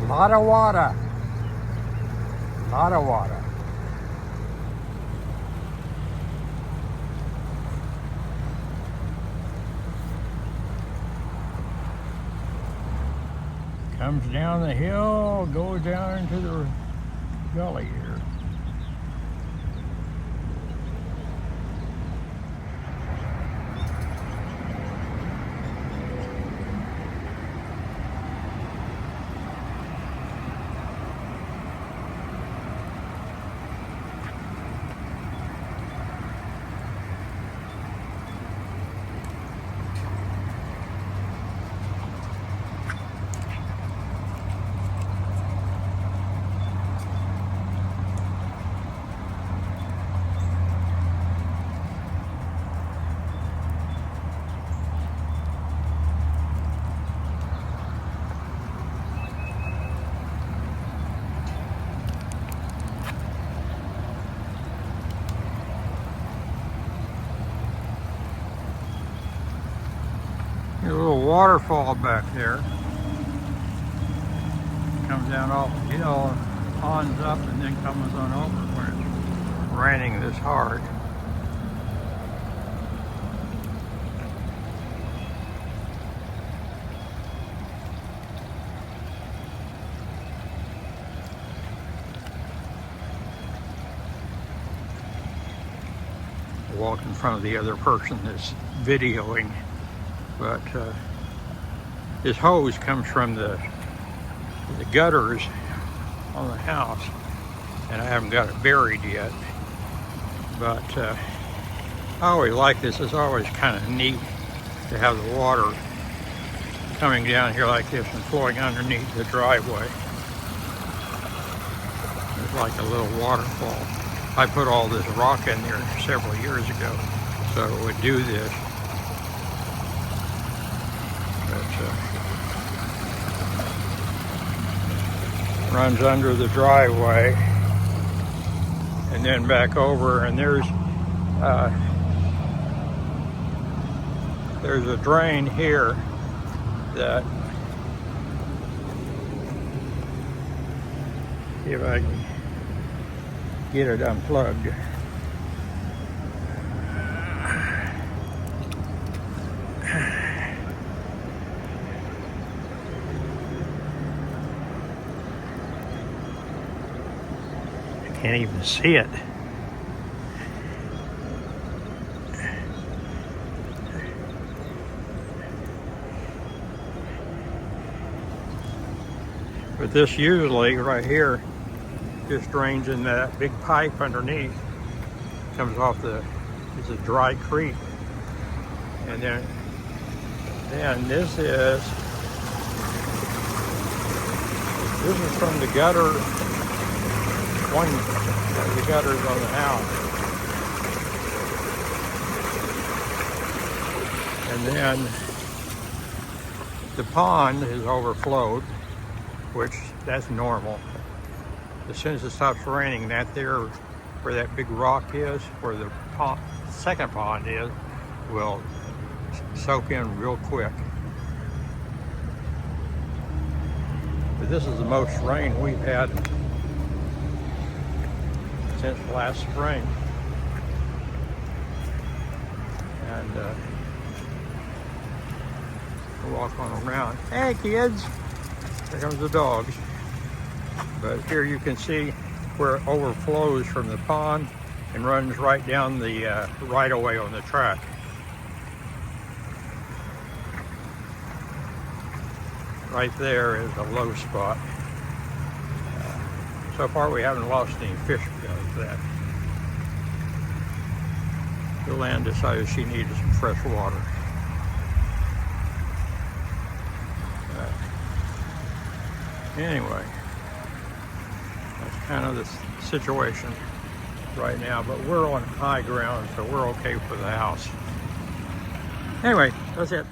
Lot of water. Lot of water. Comes down the hill, goes down into the gully here. There's a little waterfall back there. Comes down off the hill, ponds up, and then comes on over when it's raining this hard. Walk in front of the other person that's videoing. But this hose comes from the gutters on the house, and I haven't got it buried yet. But I always like this. It's always kind of neat to have the water coming down here like this and flowing underneath the driveway. It's like a little waterfall. I put all this rock in there several years ago, so it would do this. Runs under the driveway and then back over, and there's a drain here that, see if I can get it unplugged. Can't even see it. But this usually right here just drains in that big pipe underneath. Comes off it's a dry creek. And then this is from the gutter. One of the gutters on the house. And then the pond is overflowed, which that's normal. As soon as it stops raining, that there where that big rock is, where the second pond is, will soak in real quick. But this is the most rain we've had since last spring. And we'll walk on around. Hey kids! Here comes the dogs. But here you can see where it overflows from the pond and runs right down the right-of-way on the track. Right there is a low spot. So far we haven't lost any fish because of that. Joanne decided she needed some fresh water. Anyway, that's kind of the situation right now, but we're on high ground, so we're okay for the house. Anyway, that's it.